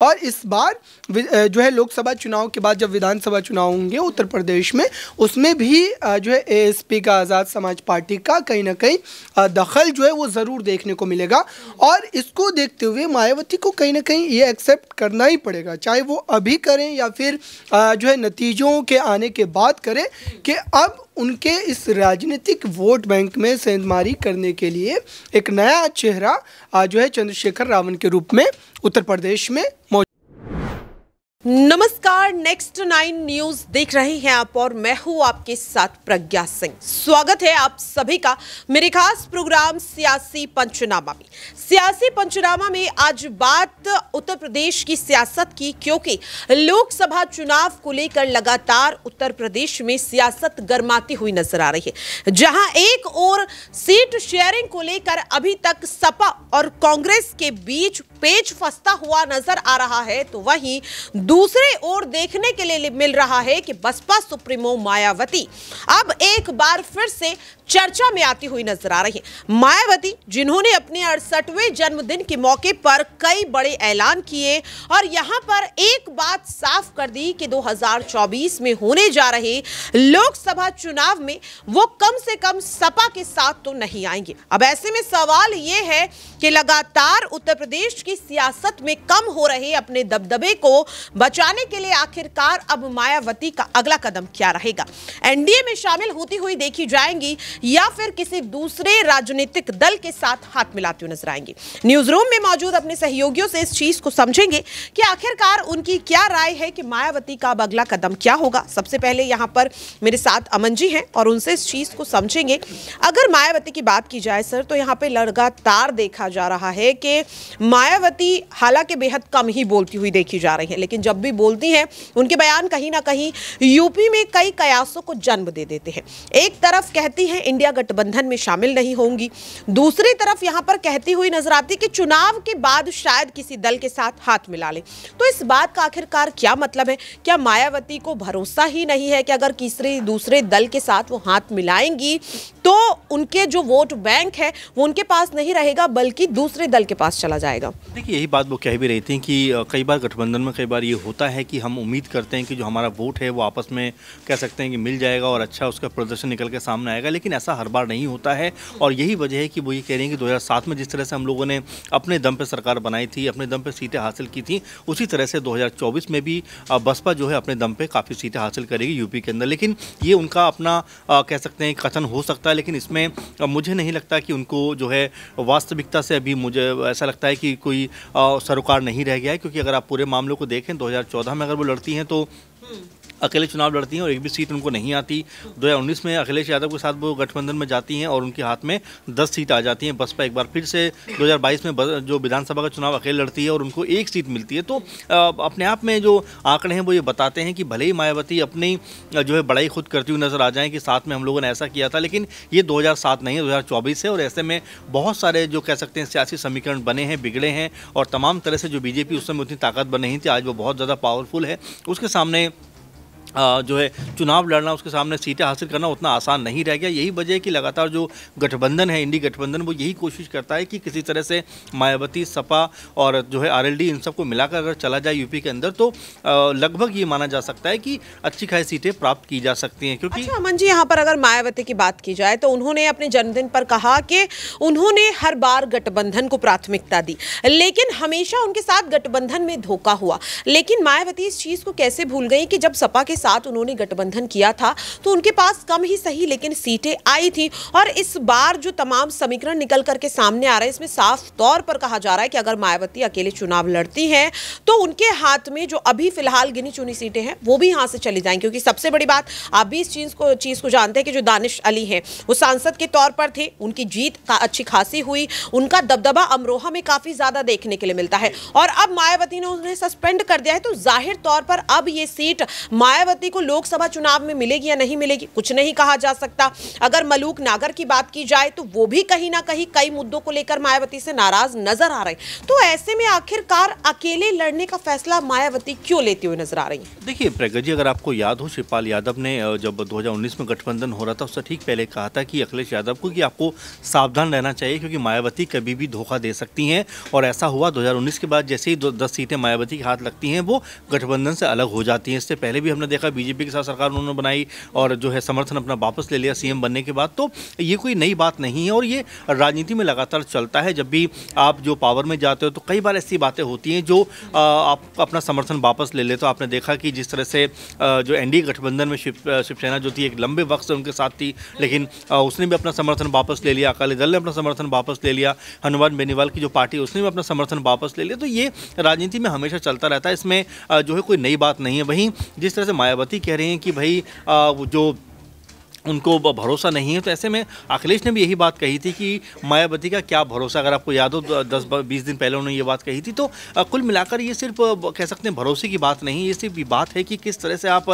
और इस बार जो है लोकसभा चुनाव के बाद जब विधानसभा चुनाव होंगे उत्तर प्रदेश में, उसमें भी जो है एएसपी का, आज़ाद समाज पार्टी का कहीं ना कहीं दखल जो है वो ज़रूर देखने को मिलेगा। और इसको देखते हुए मायावती को कहीं ना कहीं ये एक्सेप्ट करना ही पड़ेगा, चाहे वो अभी करें या फिर जो है नतीजों के आने के बाद करें, कि अब उनके इस राजनीतिक वोट बैंक में सेंधमारी करने के लिए एक नया चेहरा जो है चंद्रशेखर रावण के रूप में उत्तर प्रदेश में मौजूद। नमस्कार, नेक्स्ट 9 न्यूज देख रहे हैं आप और मैं हूं आपके साथ प्रज्ञा सिंह। स्वागत है आप सभी का मेरे खास प्रोग्राम सियासी पंचनामा में। सियासी पंचनामा में आज बात उत्तर प्रदेश की सियासत की, क्योंकि लोकसभा चुनाव को लेकर लगातार उत्तर प्रदेश में सियासत गर्माती हुई नजर आ रही है। जहां एक और सीट शेयरिंग को लेकर अभी तक सपा और कांग्रेस के बीच पेच फंसता हुआ नजर आ रहा है, तो वहीं दूसरे ओर देखने के लिए मिल रहा है कि बसपा सुप्रीमो मायावती अब एक बार फिर से चर्चा में आती हुई नजर आ रही है। मायावती, जिन्होंने अपने 68वें जन्मदिन के मौके पर कई बड़े ऐलान किए और यहां पर एक बात साफ कर दी कि 2024 में होने जा रहे लोकसभा चुनाव में वो कम से कम सपा के साथ तो नहीं आएंगे। अब ऐसे में सवाल ये है कि लगातार उत्तर प्रदेश की सियासत में कम हो रहे अपने दबदबे को बचाने के लिए आखिरकार अब मायावती का अगला कदम क्या रहेगा? एनडीए में शामिल होती हुई देखी जाएंगी या फिर किसी दूसरे राजनीतिक दल के साथ हाथ मिलाती हुई नजर आएंगी? न्यूज रूम में मौजूद अपने सहयोगियों से इस चीज को समझेंगे कि आखिरकार उनकी क्या राय है कि मायावती का अब अगला कदम क्या होगा। सबसे पहले यहां पर मेरे साथ अमन जी हैं और उनसे इस चीज को समझेंगे। अगर मायावती की बात की जाए सर, तो यहाँ पे लगातार देखा जा रहा है कि मायावती हालांकि बेहद कम ही बोलती हुई देखी जा रही है, लेकिन जब भी बोलती हैं उनके बयान कहीं ना कहीं यूपी में कई कयासों को जन्म दे देते हैं। एक तरफ कहती हैं इंडिया गठबंधन में शामिल नहीं होंगी, दूसरी तरफ यहां पर कहती हुई नजर आती कि चुनाव के बाद शायद किसी दल के साथ हाथ मिला ले। तो इस बात का आखिरकार क्या मतलब है? क्या मायावती को भरोसा ही नहीं है कि अगर किसी दूसरे दल के साथ वो हाथ मिलाएंगी तो उनके जो वोट बैंक है वो उनके पास नहीं रहेगा बल्कि दूसरे दल के पास चला जाएगा? देखिए, यही बात वो कह भी रही थी कि कई बार गठबंधन में कई बार ये होता है कि हम उम्मीद करते हैं कि जो हमारा वोट है वो आपस में कह सकते हैं कि मिल जाएगा और अच्छा उसका प्रदर्शन निकल के सामने आएगा, लेकिन ऐसा हर बार नहीं होता है। और यही वजह है कि वो ये कह रही हैं कि 2007 में जिस तरह से हम लोगों ने अपने दम पे सरकार बनाई थी, अपने दम पे सीटें हासिल की थी, उसी तरह से 2024 में भी बसपा जो है अपने दम पे काफ़ी सीटें हासिल करेगी यूपी के अंदर। लेकिन ये उनका अपना कह सकते हैं कथन हो सकता है, लेकिन इसमें मुझे नहीं लगता कि उनको जो है वास्तविकता से अभी मुझे ऐसा लगता है कि कोई सरोकार नहीं रह गया है। क्योंकि अगर आप पूरे मामलों को देखें, 2014 में अगर वो लड़ती हैं तो अकेले चुनाव लड़ती हैं और एक भी सीट उनको नहीं आती। 2019 में अखिलेश यादव के साथ वो गठबंधन में जाती हैं और उनके हाथ में 10 सीट आ जाती हैं। बसपा एक बार फिर से 2022 में जो विधानसभा का चुनाव अकेले लड़ती है और उनको एक सीट मिलती है। तो अपने आप में जो आंकड़े हैं वो ये बताते हैं कि भले ही मायावती अपनी जो है बड़ाई खुद करती हुई नजर आ जाएँ कि साथ में हम लोगों ने ऐसा किया था, लेकिन ये 2007 नहीं है, 2024 है। और ऐसे में बहुत सारे जो कह सकते हैं सियासी समीकरण बने हैं, बिगड़े हैं, और तमाम तरह से जो बीजेपी उस समय उतनी ताकतवर नहीं थी, आज वो बहुत ज़्यादा पावरफुल है। उसके सामने जो है चुनाव लड़ना, उसके सामने सीटें हासिल करना उतना आसान नहीं रह गया। यही वजह है कि लगातार जो गठबंधन है, इंडी गठबंधन, वो यही कोशिश करता है कि किसी तरह से मायावती, सपा और जो है आरएलडी, इन सबको मिलाकर अगर चला जाए यूपी के अंदर तो लगभग ये माना जा सकता है कि अच्छी खासी सीटें प्राप्त की जा सकती हैं। क्योंकि अच्छा अमन जी, यहाँ पर अगर मायावती की बात की जाए तो उन्होंने अपने जन्मदिन पर कहा कि उन्होंने हर बार गठबंधन को प्राथमिकता दी, लेकिन हमेशा उनके साथ गठबंधन में धोखा हुआ। लेकिन मायावती इस चीज़ को कैसे भूल गई कि जब सपा के साथ उन्होंने गठबंधन किया था तो उनके पास कम ही सही लेकिन सीटें आई थी। और इस बार जो तमाम समीकरण निकल करके सामने आ रहे हैं, इसमें साफ तौर पर कहा जा रहा है कि अगर मायावती अकेले चुनाव लड़ती हैं तो उनके हाथ में जो अभी फिलहाल गिनी चुनी सीटें हैं वो भी यहां से चली जाएंगी। क्योंकि सबसे बड़ी बात, आप भी इस चीज को जानते हैं कि जो दानिश अली हैं वो सांसद के तौर पर थे, उनकी जीत का अच्छी खासी हुई, उनका दबदबा अमरोहा में काफी ज्यादा देखने के लिए मिलता है। और अब मायावती ने उन्हें सस्पेंड कर दिया है, तो जाहिर तौर पर अब ये सीट मायावती मायावती को लोकसभा चुनाव में मिलेगी या नहीं मिलेगी कुछ नहीं कहा जा सकता। अगर मलूक नागर की बात की जाए तो वो भी कहीं ना कहीं कई मुद्दों को लेकर मायावती से नाराज नजर आ रहे हैं। तो ऐसे में आखिरकार अकेले लड़ने का फैसला मायावती क्यों लेती हुई नजर आ रही है? देखिए प्रज्ञा जी, अगर आपको याद हो, शिवपाल यादव ने जब 2019 में गठबंधन हो रहा था उससे ठीक पहले कहा था कि अखिलेश यादव को कि आपको सावधान रहना चाहिए क्योंकि मायावती कभी भी धोखा दे सकती हैं। और ऐसा हुआ 2019 के बाद जैसे ही 10 सीटें मायावती के हाथ लगती हैं वो गठबंधन से अलग हो जाती हैं। इससे पहले भी हमने देखा बीजेपी के साथ सरकार उन्होंने बनाई और जो है समर्थन अपना वापस ले लिया सीएम बनने के बाद। तो ये कोई नई बात नहीं है और ये राजनीति में लगातार चलता है। जब भी आप जो पावर में जाते हो तो कई बार ऐसी बातें होती हैं जो आप अपना समर्थन वापस ले लेते हो। आपने देखा कि जिस तरह से जो एनडीए गठबंधन में शिवसेना जो थी एक लंबे वक्त से उनके साथ थी, लेकिन उसने भी अपना समर्थन वापस ले लिया। अकाली दल ने अपना समर्थन वापस ले लिया। हनुमान बेनीवाल की जो पार्टी उसने भी अपना समर्थन वापस ले लिया। तो ये राजनीति में हमेशा चलता रहता है, इसमें जो है कोई नई बात नहीं है। वहीं जिस तरह से मायावती कह रही हैं कि भाई जो उनको भरोसा नहीं है, तो ऐसे में अखिलेश ने भी यही बात कही थी कि मायावती का क्या भरोसा। अगर आपको याद हो 10-20 दिन पहले उन्होंने ये बात कही थी। तो कुल मिलाकर ये सिर्फ कह सकते हैं भरोसे की बात नहीं, ये सिर्फ बात है कि किस तरह से आप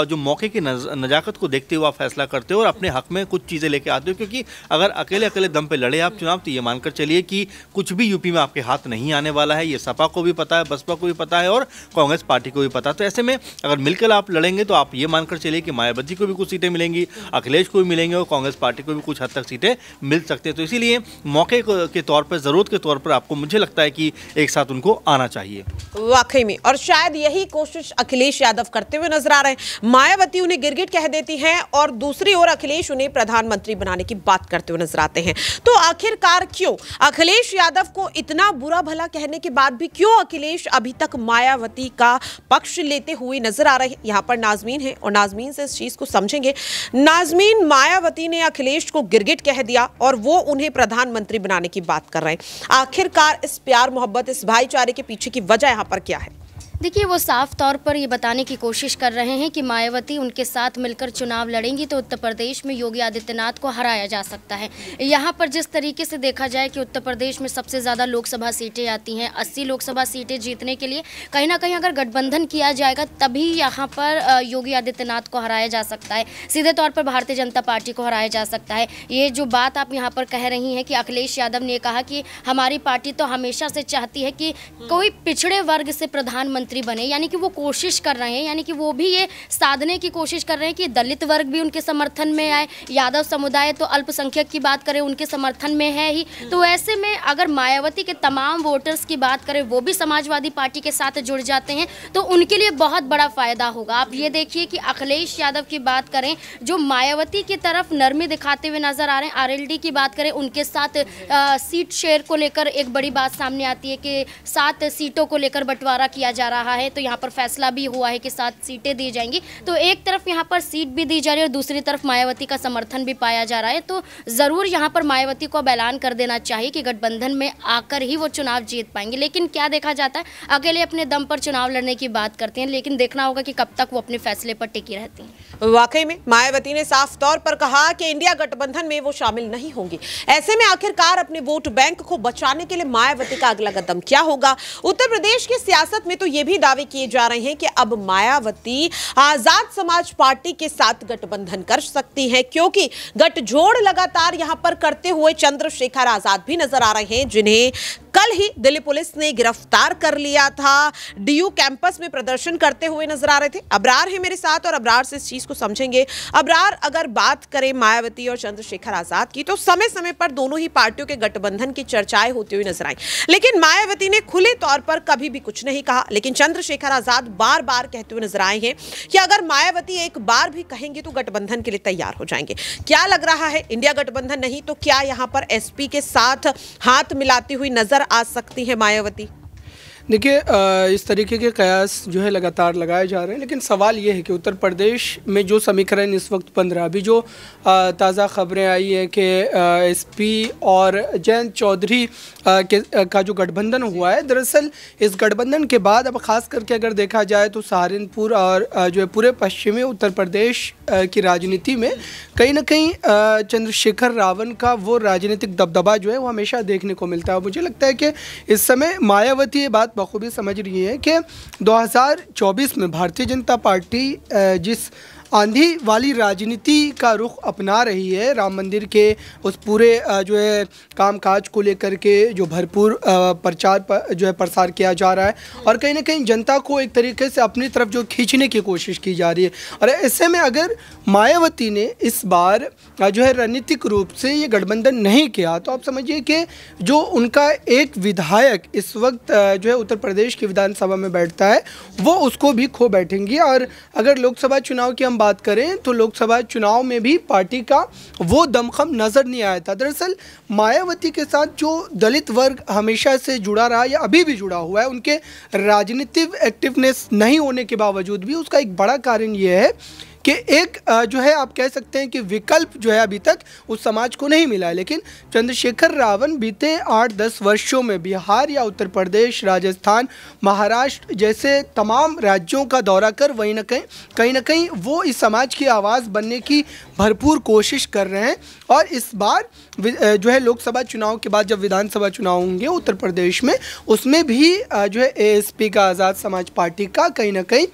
जो मौके की नज़ाकत को देखते हुए आप फैसला करते हो और अपने हक में कुछ चीज़ें लेके आते हो। क्योंकि अगर अकेले अकेले दम पे लड़े आप चुनाव तो ये मानकर चलिए कि कुछ भी यूपी में आपके हाथ नहीं आने वाला है। ये सपा को भी पता है, बसपा को भी पता है और कांग्रेस पार्टी को भी पता है। तो ऐसे में अगर मिलकर आप लड़ेंगे तो आप ये मानकर चलिए कि मायावती को भी कुछ सीटें मिलेंगी, अखिलेश को भी मिलेंगे और कांग्रेस पार्टी को भी कुछ हद तक सीटें मिल सकती हैं। तो इसीलिए मौके के तौर पर, जरूरत के तौर पर आपको, मुझे लगता है कि एक साथ उनको आना चाहिए वाकई में। और शायद यही कोशिश अखिलेश यादव करते हुए नजर आ रहे हैं। मायावती उन्हें गिरगिट कह देती हैं और दूसरी ओर अखिलेश उन्हें प्रधानमंत्री बनाने की बात करते हुए नजर आते हैं। तो आखिरकार क्यों अखिलेश यादव को इतना बुरा भला कहने के बाद भी क्यों अखिलेश अभी तक मायावती का पक्ष लेते हुए नजर आ रहे हैं? यहाँ पर नाजमीन है और नाजमीन से इस चीज को समझेंगे। नाजमीन, मायावती ने अखिलेश को गिरगिट कह दिया और वो उन्हें प्रधानमंत्री बनाने की बात कर रहे हैं। आखिरकार इस प्यार मोहब्बत, इस भाईचारे के पीछे की वजह यहाँ पर क्या है? देखिए, वो साफ तौर पर ये बताने की कोशिश कर रहे हैं कि मायावती उनके साथ मिलकर चुनाव लड़ेंगी तो उत्तर प्रदेश में योगी आदित्यनाथ को हराया जा सकता है। यहाँ पर जिस तरीके से देखा जाए कि उत्तर प्रदेश में सबसे ज़्यादा लोकसभा सीटें आती हैं, 80 लोकसभा सीटें जीतने के लिए कहीं ना कहीं अगर गठबंधन किया जाएगा तभी यहाँ पर योगी आदित्यनाथ को हराया जा सकता है। सीधे तौर पर भारतीय जनता पार्टी को हराया जा सकता है। ये जो बात आप यहाँ पर कह रही हैं कि अखिलेश यादव ने कहा कि हमारी पार्टी तो हमेशा से चाहती है कि कोई पिछड़े वर्ग से प्रधानमंत्री बने, यानी कि वो कोशिश कर रहे हैं, यानी कि वो भी ये साधने की कोशिश कर रहे हैं कि दलित वर्ग भी उनके समर्थन में आए। यादव समुदाय तो अल्पसंख्यक की बात करें उनके समर्थन में है ही। तो ऐसे में अगर मायावती के तमाम वोटर्स की बात करें वो भी समाजवादी पार्टी के साथ जुड़ जाते हैं तो उनके लिए बहुत बड़ा फायदा होगा। आप ये देखिए कि अखिलेश यादव की बात करें जो मायावती की तरफ नरमी दिखाते हुए नजर आ रहे हैं, आरएलडी की बात करें उनके साथ सीट शेयर को लेकर एक बड़ी बात सामने आती है कि 7 सीटों को लेकर बंटवारा किया जा रहा है। तो यहाँ पर फैसला भी हुआ है कि 7 सीटें दी जाएंगी। तो एक तरफ यहाँ पर सीट भी दी जा रही है और दूसरी तरफ मायावती का समर्थन भी पाया जा रहा है। तो ज़रूर यहाँ पर मायावती को अब ऐलान कर देना चाहिए कि गठबंधन में आकर ही वो चुनाव जीत पाएंगे। लेकिन क्या देखा जाता है, अकेले अपने दम पर चुनाव लड़ने की बात करते हैं, लेकिन देखना होगा कि कब तक वो अपने फैसले पर टिकी रहती हैं। वाकई में मायावती ने साफ तौर पर कहा कि इंडिया गठबंधन में वो शामिल नहीं होंगी। ऐसे में आखिरकार अपने वोट बैंक को बचाने के लिए मायावती का अगला कदम क्या होगा? उत्तर प्रदेश की सियासत में तो ये भी दावे किए जा रहे हैं कि अब मायावती आजाद समाज पार्टी के साथ गठबंधन कर सकती हैं, क्योंकि गठजोड़ लगातार यहां पर करते हुए चंद्रशेखर आजाद भी नजर आ रहे हैं, जिन्हें कल ही दिल्ली पुलिस ने गिरफ्तार कर लिया था। डीयू कैंपस में प्रदर्शन करते हुए नजर आ रहे थे। अबरार है मेरे साथ और अबरार से इस चीज को समझेंगे। अबरार, अगर बात करें मायावती और चंद्रशेखर आजाद की तो समय समय पर दोनों ही पार्टियों के गठबंधन की चर्चाएं होती हुई नजर आई, लेकिन मायावती ने खुले तौर पर कभी भी कुछ नहीं कहा। लेकिन चंद्रशेखर आजाद बार बार कहते हुए नजर आए हैं कि अगर मायावती एक बार भी कहेंगे तो गठबंधन के लिए तैयार हो जाएंगे। क्या लग रहा है, इंडिया गठबंधन नहीं तो क्या यहां पर एसपी के साथ हाथ मिलाती हुई नजर आ सकती है मायावती? देखिए, इस तरीके के कयास जो है लगातार लगाए जा रहे हैं, लेकिन सवाल ये है कि उत्तर प्रदेश में जो समीकरण इस वक्त बन रहा है, अभी जो ताज़ा खबरें आई है कि एसपी और जयंत चौधरी का जो गठबंधन हुआ है, दरअसल इस गठबंधन के बाद अब ख़ास करके अगर देखा जाए तो सहारनपुर और जो है पूरे पश्चिमी उत्तर प्रदेश की राजनीति में कहीं ना कहीं चंद्रशेखर रावण का वो राजनीतिक दबदबा जो है वो हमेशा देखने को मिलता है। मुझे लगता है कि इस समय मायावती ये बात बखूबी समझ रही है कि 2024 में भारतीय जनता पार्टी जिस आंधी वाली राजनीति का रुख अपना रही है, राम मंदिर के उस पूरे जो है कामकाज को लेकर के जो भरपूर प्रचार जो है प्रसार किया जा रहा है और कहीं ना कहीं जनता को एक तरीके से अपनी तरफ जो खींचने की कोशिश की जा रही है। और ऐसे में अगर मायावती ने इस बार जो है रणनीतिक रूप से ये गठबंधन नहीं किया तो आप समझिए कि जो उनका एक विधायक इस वक्त जो है उत्तर प्रदेश की विधानसभा में बैठता है वो उसको भी खो बैठेंगी। और अगर लोकसभा चुनाव की हम बात करें तो लोकसभा चुनाव में भी पार्टी का वो दमखम नजर नहीं आया था। दरअसल मायावती के साथ जो दलित वर्ग हमेशा से जुड़ा रहा या अभी भी जुड़ा हुआ है, उनके राजनीतिक एक्टिवनेस नहीं होने के बावजूद भी उसका एक बड़ा कारण ये है कि एक जो है आप कह सकते हैं कि विकल्प जो है अभी तक उस समाज को नहीं मिला है। लेकिन चंद्रशेखर रावण बीते 8-10 वर्षों में बिहार या उत्तर प्रदेश, राजस्थान, महाराष्ट्र जैसे तमाम राज्यों का दौरा कर कहीं ना कहीं वो इस समाज की आवाज़ बनने की भरपूर कोशिश कर रहे हैं। और इस बार जो है लोकसभा चुनाव के बाद जब विधानसभा चुनाव होंगे उत्तर प्रदेश में, उसमें भी जो है एएसपी का आज़ाद समाज पार्टी का कहीं ना कहीं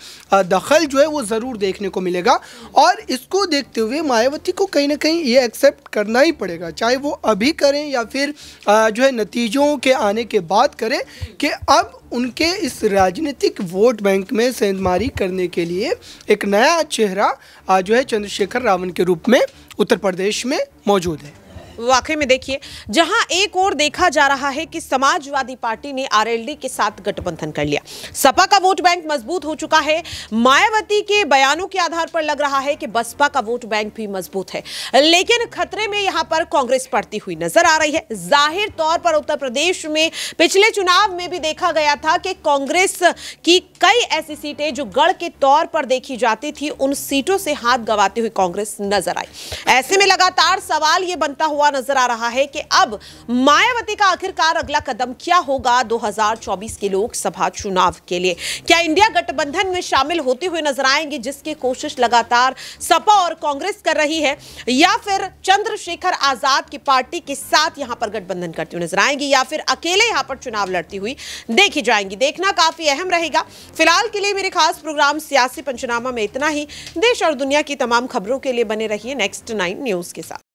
दखल जो है वो ज़रूर देखने को मिलेगा। और इसको देखते हुए मायावती को कहीं ना कहीं ये एक्सेप्ट करना ही पड़ेगा, चाहे वो अभी करें या फिर जो है नतीजों के आने के बाद करें, कि अब उनके इस राजनीतिक वोट बैंक में सेंधमारी करने के लिए एक नया चेहरा जो है चंद्रशेखर रावण के रूप में उत्तर प्रदेश में मौजूद है। वाकई में देखिए, जहां एक और देखा जा रहा है कि समाजवादी पार्टी ने आरएलडी के साथ गठबंधन कर लिया, सपा का वोट बैंक मजबूत हो चुका है। मायावती के बयानों के आधार पर लग रहा है कि बसपा का वोट बैंक भी मजबूत है, लेकिन खतरे में यहां पर कांग्रेस पड़ती हुई नजर आ रही है। जाहिर तौर पर उत्तर प्रदेश में पिछले चुनाव में भी देखा गया था कि कांग्रेस की कई ऐसी सीटें जो गढ़ के तौर पर देखी जाती थी, उन सीटों से हाथ गंवाती हुई कांग्रेस नजर आई। ऐसे में लगातार सवाल यह बनता हुआ नजर आ रहा है कि अब मायावती का आखिरकार अगला कदम क्या होगा 2024 के लोकसभा चुनाव के लिए। क्या इंडिया गठबंधन में शामिल होते हुए नजर आएंगे, जिसकी कोशिश लगातार सपा और कांग्रेस कर रही है, या फिर चंद्रशेखर आजाद की पार्टी के साथ यहां पर गठबंधन करती हुई नजर आएंगी, या फिर अकेले यहां पर चुनाव लड़ती हुई देखी जाएंगी। देखना काफी अहम रहेगा। फिलहाल के लिए मेरे खास प्रोग्राम सियासी पंचनामा में इतना ही। देश और दुनिया की तमाम खबरों के लिए बने रहिए नेक्स्ट 9 न्यूज के साथ।